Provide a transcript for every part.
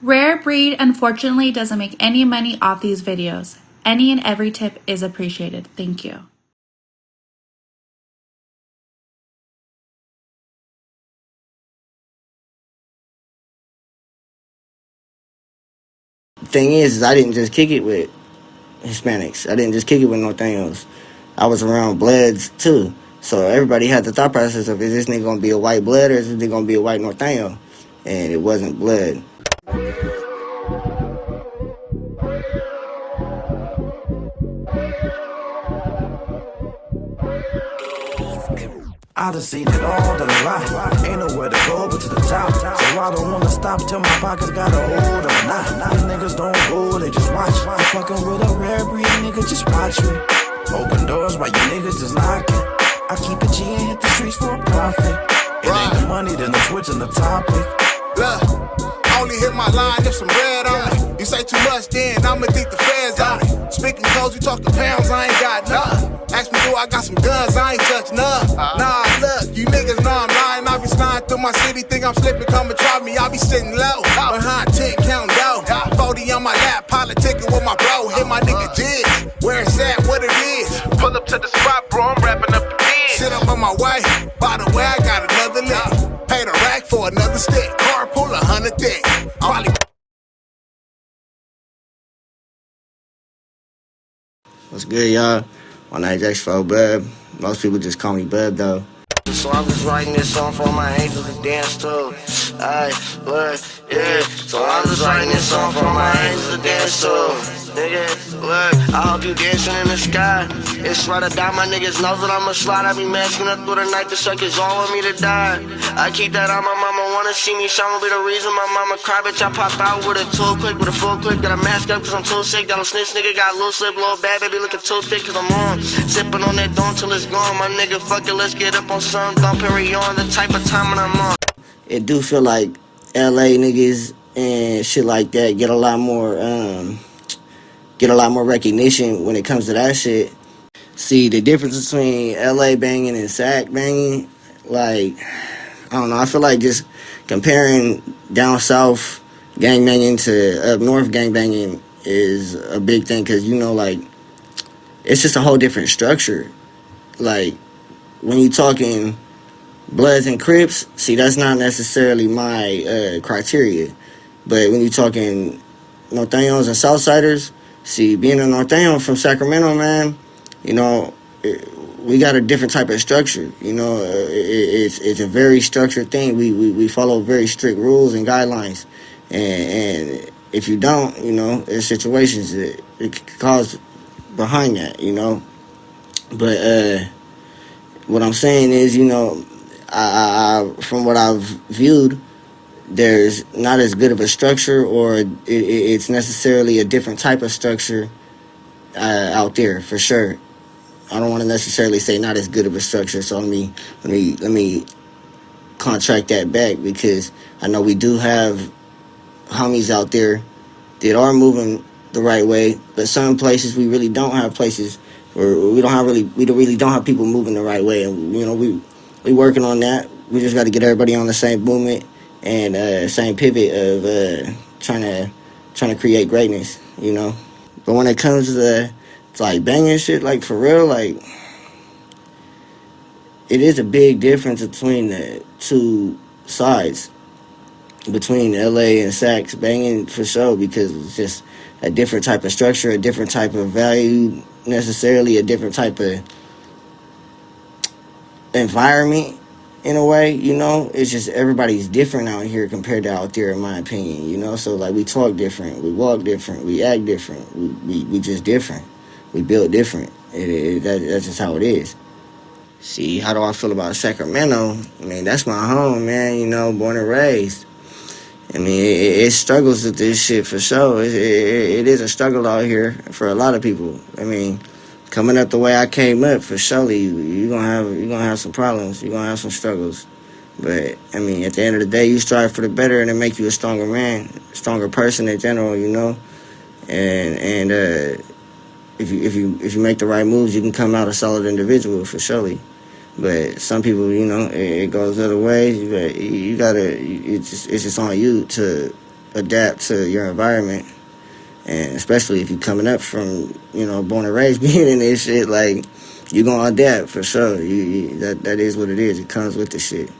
Rare Breed unfortunately doesn't make any money off these videos. Any and every tip is appreciated. Thank you. Thing is I didn't just kick it with Hispanics. I didn't just kick it with Norteños. I was around Bloods too. So everybody had the thought process of, is this nigga gonna be a white Blood or is this nigga gonna be a white Norteño? And it wasn't Blood. I done seen it all in life. Ain't nowhere to go but to the top. So I don't wanna stop till my pockets got a hold of a knot. These niggas don't go, they just watch. I'm fucking with a rare breed, nigga, just watch me. Open doors while you niggas just locking. I keep a G and hit the streets for a profit. It ain't the money, then I'm switching the topic. Look, I only hit my line if some red on it. You say too much, then I'ma think the feds on it. Speaking codes, you talking pounds, I ain't got nothing. Ask me, do I got some guns? I ain't touch none. Nah, look, you niggas know I'm lying. I be sliding through my city, think I'm slipping, come and try me. I be sitting low, behind 10, counting dough. 40 on my lap, politicking with my bro. Hit my nigga Jig, where it's at, what it is. Pull up to the spot, bro, I'm wrapping up the kids. Sit up on my way, by the way, I got another lick. Paid a rack for another stick, carpool 100 thick. Probably. What's good, y'all? My name's X4 Bub. Most people just call me Bub, though. So I'm just writing this song for my angels to dance to. Aye, look, yeah. So I'm just writing this song for my angels to dance to. Nigga, look, I hope you dancing in the sky. It's right or die, my niggas know that I'ma slide. I be masking up through the night, the suckers all want me to die. I keep that on my mama, wanna see me shine, will be the reason my mama cry. Bitch, I pop out with a tool click, with a full clip. Got a mask up cause I'm too sick, got a snitch, nigga, got a loose lip, little bad baby looking too thick cause I'm on. Sipping on that dawn till it's gone, my nigga, fuck it, let's get up on some dump and on the type of time when I'm on. It do feel like LA niggas and shit like that get a lot more recognition when it comes to that shit. See, the difference between LA banging and SAC banging, like, I don't know, I feel like just comparing down south gang banging to up north gang banging is a big thing because, you know, like, it's just a whole different structure. Like, when you talking Bloods and Crips, see, that's not necessarily my criteria. But when you talking Norteños and Southsiders, see, being a Norteño from Sacramento, man, you know, we got a different type of structure. You know, it's a very structured thing. We follow very strict rules and guidelines. And if you don't, you know, there's situations that it could cause behind that, you know. But what I'm saying is, you know, I from what I've viewed, there's not as good of a structure, or it's necessarily a different type of structure out there for sure. I don't want to necessarily say not as good of a structure, so let me contract that back, because I know we do have homies out there that are moving the right way, but some places we really don't have places where we really don't have people moving the right way, and you know we working on that. We just got to get everybody on the same movement and same pivot of trying to create greatness, you know. But when it comes to like banging shit, like for real, like it is a big difference between the two sides, between LA and Sacs banging for sure, because it's just a different type of structure, a different type of value, necessarily a different type of environment in a way, you know. It's just everybody's different out here compared to out there, in my opinion, you know. So like we talk different, we walk different, we act different, we just different, we build different. That's just how it is. See, how do I feel about Sacramento? I mean, that's my home, man, you know, born and raised. I mean, it struggles with this shit for sure. It is a struggle out here for a lot of people. I mean, coming up the way I came up, for surely you're gonna have some problems. You're gonna have some struggles. But I mean, at the end of the day, you strive for the better, and it make you a stronger man, a stronger person in general. You know, and if you make the right moves, you can come out a solid individual for surely. But some people, you know, it goes other ways. But you gotta, it's just on you to adapt to your environment. And especially if you're coming up from, born and raised being in this shit, like, you're going to adapt for sure. That is what it is. It comes with the shit.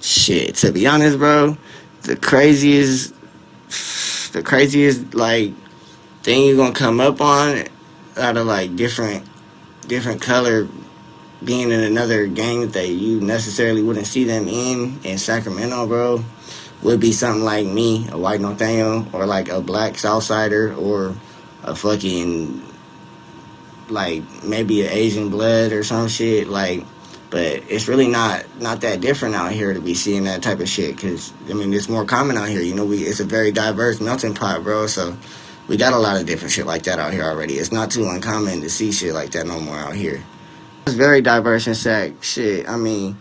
Shit, to be honest, bro, the craziest, like, thing you're going to come up on out of, like, different color being in another gang that you necessarily wouldn't see them in Sacramento, bro, would be something like me, a White Norteno, or like a black Southsider, or a fucking, like, maybe an Asian blood or some shit, like. But it's really not that different out here to be seeing that type of shit, because, I mean, it's more common out here. It's a very diverse melting pot, bro, so we got a lot of different shit like that out here already. It's not too uncommon to see shit like that no more out here. It's very diverse in Sac. Shit, I mean,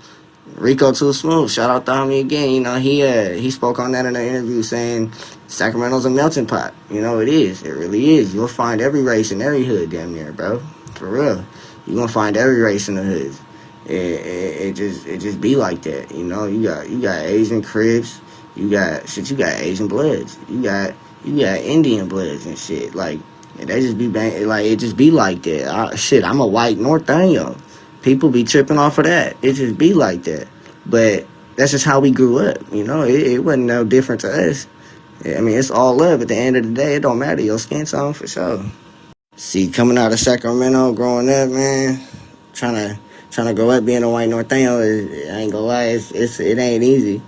Rico Too Smooth, shout out to homie again. He spoke on that in an interview saying Sacramento's a melting pot. It is. It really is. You'll find every race in every hood damn near, bro. For real. You're gonna find every race in the hoods. It just be like that. You got Asian Crips, you got Asian Bloods, you got Indian Bloods and shit. Like, they just be it just be like that. I'm a White Norteno. People be tripping off of that. It just be like that. But that's just how we grew up. It wasn't no different to us. I mean, it's all love. At the end of the day, it don't matter. Your skin tone for sure. See, coming out of Sacramento, growing up, man, trying to grow up being a White Norteno, I ain't gonna lie, it ain't easy.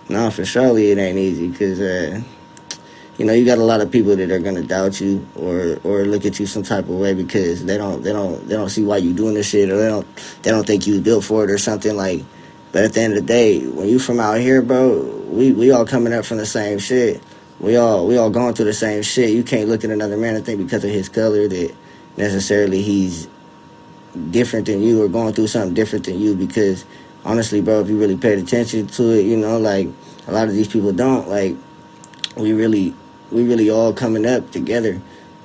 No, for surely it ain't easy, because you got a lot of people that are gonna doubt you or look at you some type of way because they don't see why you doing this shit, or they don't think you built for it or something, like. But at the end of the day, when you from out here, bro, we all coming up from the same shit. We all going through the same shit. You can't look at another man and think because of his color that necessarily he's different than you or going through something different than you, because honestly, bro, if you really paid attention to it, like, a lot of these people don't. Like, we really all coming up together,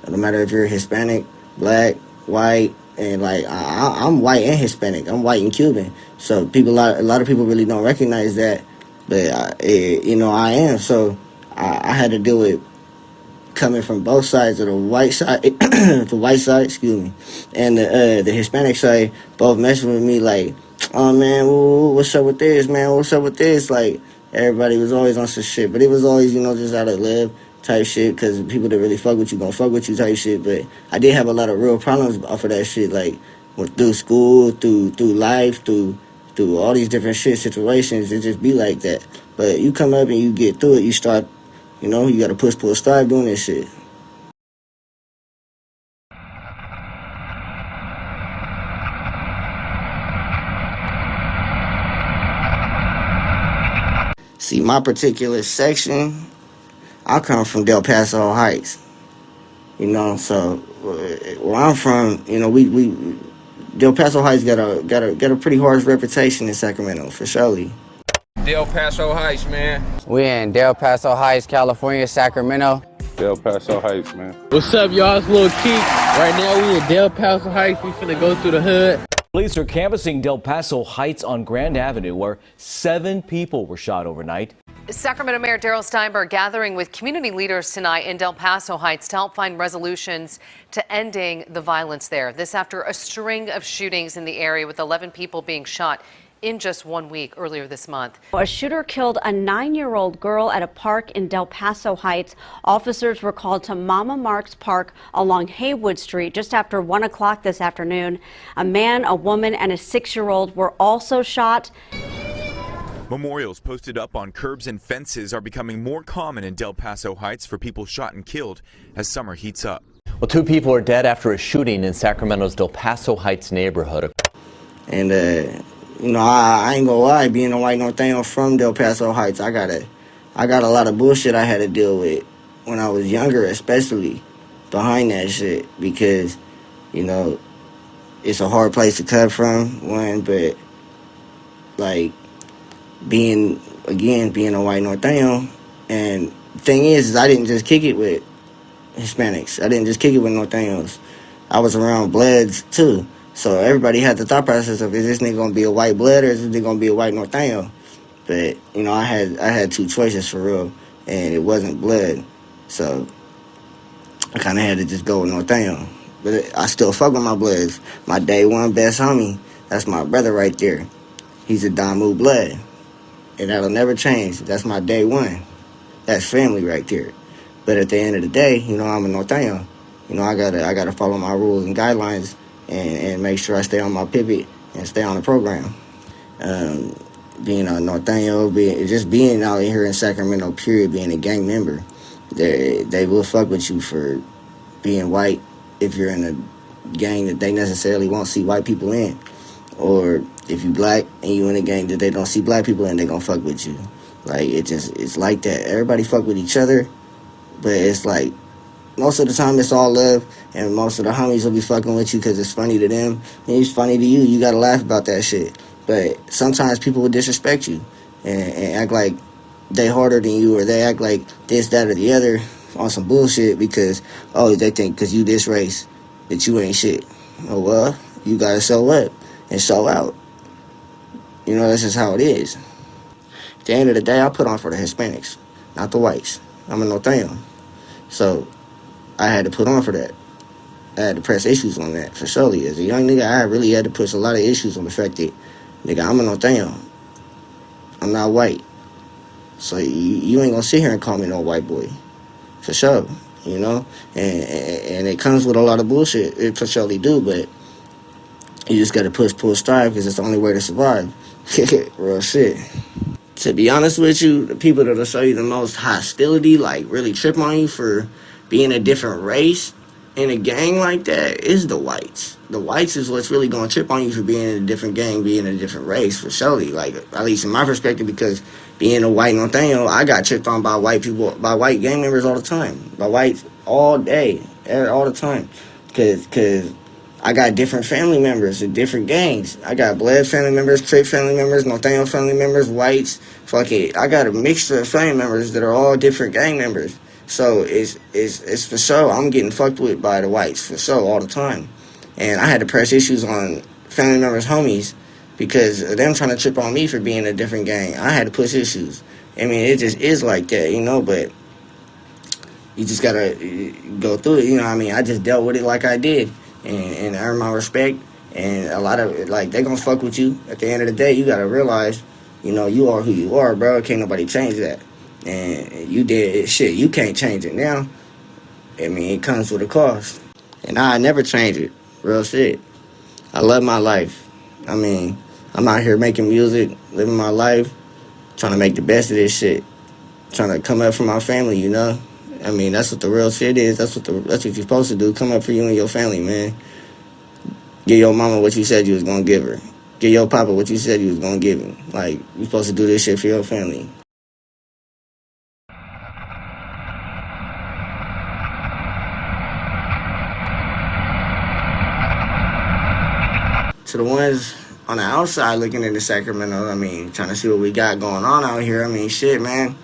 no matter if you're Hispanic, black, white, and like I'm white and Hispanic. I'm white and Cuban. So a lot of people really don't recognize that, but I am. So I had to deal with coming from both sides of the white side, the white side, excuse me, and the Hispanic side, both messing with me like, oh man, what's up with this, man? What's up with this? Like, everybody was always on some shit, but it was always, just out of love type shit, because people that really fuck with you gonna fuck with you type shit. But I did have a lot of real problems off of that shit, like through school, through life, through all these different shit situations. It just be like that. But you come up and you get through it, you start. You got to push, pull, start doing this shit. See, my particular section, I come from Del Paso Heights. So where I'm from, we Del Paso Heights got a pretty harsh reputation in Sacramento, for surely. Del Paso Heights, man. We in Del Paso Heights, California, Sacramento. Del Paso Heights, man. What's up, y'all? It's Lil Keith. Right now we in Del Paso Heights. We finna go through the hood. Police are canvassing Del Paso Heights on Grand Avenue, where 7 people were shot overnight. Sacramento Mayor Darrell Steinberg gathering with community leaders tonight in Del Paso Heights to help find resolutions to ending the violence there. This after a string of shootings in the area, with 11 people being shot in just 1 week earlier this month. A shooter killed a 9-year-old girl at a park in Del Paso Heights. Officers were called to Mama Mark's Park along Haywood Street just after 1 o'clock this afternoon. A man, a woman, and a 6-year-old were also shot. Memorials posted up on curbs and fences are becoming more common in Del Paso Heights for people shot and killed as summer heats up. Well, 2 people are dead after a shooting in Sacramento's Del Paso Heights neighborhood. And I ain't gonna lie, being a White Norteno from Del Paso Heights, I got a lot of bullshit I had to deal with when I was younger, especially behind that shit, because, it's a hard place to cut from, one, but, like, being a White Norteno, and the thing is I didn't just kick it with Hispanics. I didn't just kick it with Nortenos. I was around Bloods too. So everybody had the thought process of, is this nigga gonna be a white Blood or is this nigga gonna be a White Norteno? But you know, I had two choices for real, and it wasn't Blood, so I kind of had to just go with Norteno. But I still fuck with my Bloods. My day one best homie, that's my brother right there. He's a Damu Blood, and that'll never change. That's my day one. That's family right there. But at the end of the day, you know, I'm a Norteno. You know, I gotta follow my rules and guidelines and make sure I stay on my pivot and stay on the program. Being a Norteno, being out here in Sacramento, period, being a gang member, they will fuck with you for being white if you're in a gang that they necessarily won't see white people in. Or if you black and you in a gang that they don't see black people in, they gonna fuck with you. Like, it's like that. Everybody fuck with each other, but it's like, most of the time it's all love, and most of the homies will be fucking with you because it's funny to them, and it's funny to you. You gotta laugh about that shit. But sometimes people will disrespect you and act like they harder than you, or they act like this, that, or the other on some bullshit because, oh, they think because you this race that you ain't shit. Oh, well, you gotta show up and show out. You know, that's just how it is. At the end of the day, I put on for the Hispanics, not the whites. I'm a Norteno. So I had to put on for that. I had to press issues on that, for surely. As a young nigga, I really had to push a lot of issues on the fact that, nigga, I'm a Norteno. I'm not white. So you ain't gonna sit here and call me no white boy. For sure, you know? And it comes with a lot of bullshit. It for surely do, but you just gotta push, pull, strive, because it's the only way to survive. Real shit. To be honest with you, the people that'll show you the most hostility, like really trip on you for being a different race in a gang like that, is the whites. The whites is what's really gonna trip on you for being in a different gang, being in a different race, for surely. Like, at least in my perspective, because being a white Norteno, I got tripped on by white people, by white gang members all the time. By whites all day, all the time. Cause I got different family members in different gangs. I got Blood family members, Crip family members, Norteno family members, whites. Fuck it. I got a mixture of family members that are all different gang members. So it's for sure I'm getting fucked with by the whites, for sure, all the time. And I had to press issues on family members' homies because of them trying to trip on me for being in a different gang. I had to push issues. I mean, it just is like that, you know, but you just gotta go through it, you know what I mean? I just dealt with it like I did and earned my respect. And a lot of it, like, they gonna fuck with you. At the end of the day, you gotta realize, you know, you are who you are, bro. Can't nobody change that. And you did shit, you can't change it now. I mean, it comes with a cost. And I never change it. Real shit. I love my life. I mean, I'm out here making music, living my life, trying to make the best of this shit. Trying to come up for my family, you know? I mean, that's what the real shit is. That's what you're supposed to do. Come up for you and your family, man. Give your mama what you said you was gonna give her. Give your papa what you said you was gonna give him. Like, you supposed to do this shit for your family. To the ones on the outside looking into Sacramento, I mean, trying to see what we got going on out here. I mean, shit, man.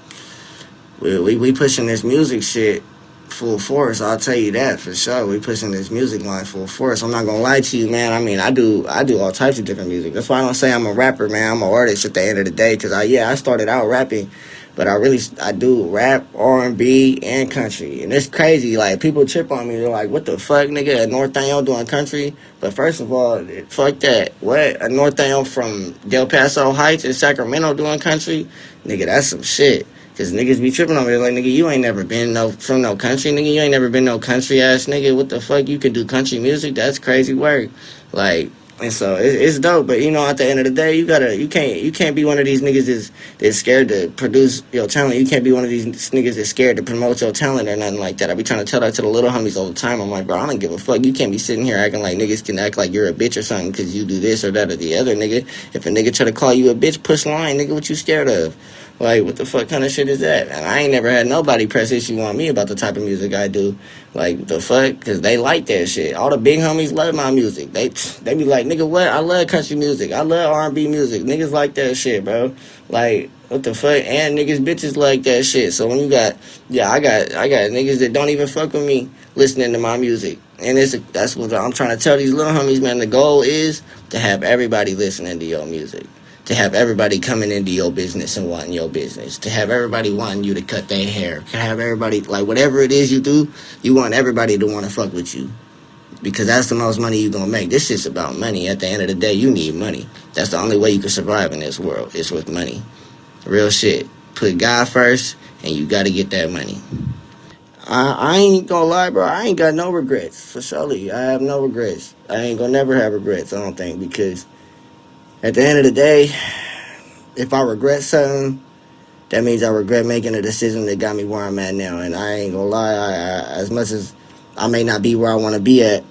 We pushing this music shit full force. I'll tell you that for sure. We pushing this music line full force. I'm not gonna lie to you, man. I mean, I do all types of different music. That's why I don't say I'm a rapper, man. I'm an artist at the end of the day. Cause I started out rapping, but I do rap, R&B, and country. And it's crazy. Like, people trip on me. They're like, what the fuck, nigga? A Norteno doing country? But first of all, fuck that. What? A Norteno from Del Paso Heights in Sacramento doing country? Nigga, that's some shit. Cause niggas be tripping on me. They're like, nigga, you ain't never been from no country, nigga. You ain't never been no country ass nigga. What the fuck? You can do country music? That's crazy work. Like, and so it's dope. But you know, at the end of the day, you can't be one of these niggas that's scared to produce your talent. You can't be one of these niggas that's scared to promote your talent or nothing like that. I be trying to tell that to the little homies all the time. I'm like, bro, I don't give a fuck. You can't be sitting here acting like niggas can act like you're a bitch or something because you do this or that or the other, nigga. If a nigga try to call you a bitch, push line, nigga. What you scared of? Like, what the fuck kind of shit is that? And I ain't never had nobody press issue on me about the type of music I do. Like, the fuck? Because they like that shit. All the big homies love my music. They be like, nigga, what? I love country music. I love R&B music. Niggas like that shit, bro. Like, what the fuck? And niggas, bitches like that shit. So when you got, I got niggas that don't even fuck with me listening to my music. And that's what I'm trying to tell these little homies, man. The goal is to have everybody listening to your music, to have everybody coming into your business and wanting your business, to have everybody wanting you to cut their hair, to have everybody, like, whatever it is you do, you want everybody to want to fuck with you. Because that's the most money you're going to make. This shit's about money. At the end of the day, you need money. That's the only way you can survive in this world. It's with money. Real shit. Put God first, and you got to get that money. I ain't gonna lie, bro. I ain't got no regrets. For surely, I have no regrets. I ain't gonna never have regrets, I don't think. Because at the end of the day, if I regret something, that means I regret making a decision that got me where I'm at now. And I ain't gonna lie, as much as I may not be where I want to be at,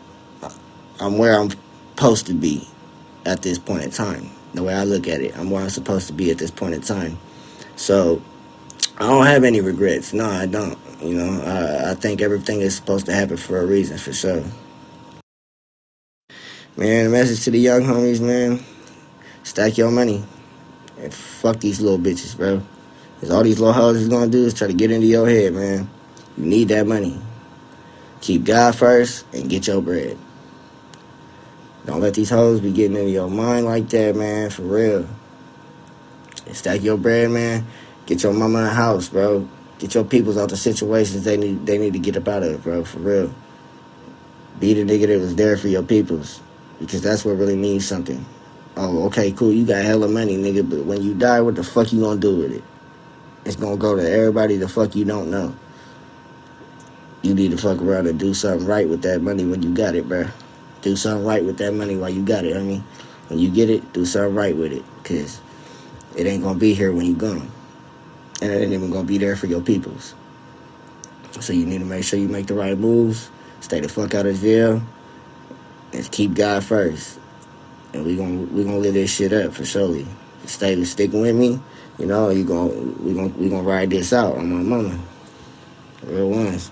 I'm where I'm supposed to be at this point in time. The way I look at it, I'm where I'm supposed to be at this point in time. So I don't have any regrets. No, I don't. You know, I think everything is supposed to happen for a reason, for sure. Man, the message to the young homies, man, stack your money. And fuck these little bitches, bro. Because all these little hoes is going to do is try to get into your head, man. You need that money. Keep God first and get your bread. Don't let these hoes be getting into your mind like that, man, for real. And stack your bread, man. Get your mama in the house, bro. Get your peoples out the situations they need to get up out of, bro, for real. Be the nigga that was there for your peoples. Because that's what really means something. Oh, okay, cool, you got hella money, nigga, but when you die, what the fuck you gonna do with it? It's gonna go to everybody the fuck you don't know. You need to fuck around and do something right with that money when you got it, bro. Do something right with that money while you got it, I mean. When you get it, do something right with it. Because it ain't gonna be here when you gone. And it ain't even gonna be there for your peoples. So you need to make sure you make the right moves, stay the fuck out of jail, and keep God first. And we gonna live this shit up for surely. Stay sticking with me, you know. We gonna ride this out on my mama. Real ones.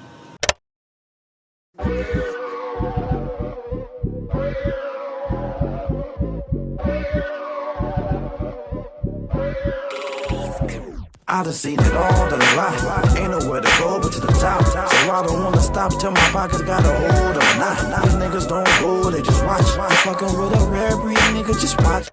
I done seen it all in life. Ain't nowhere to go but to the top. So I don't wanna stop till my pockets got a hold of a knot. These niggas don't go, they just watch. I'm fucking with a rare breed, nigga, just watch.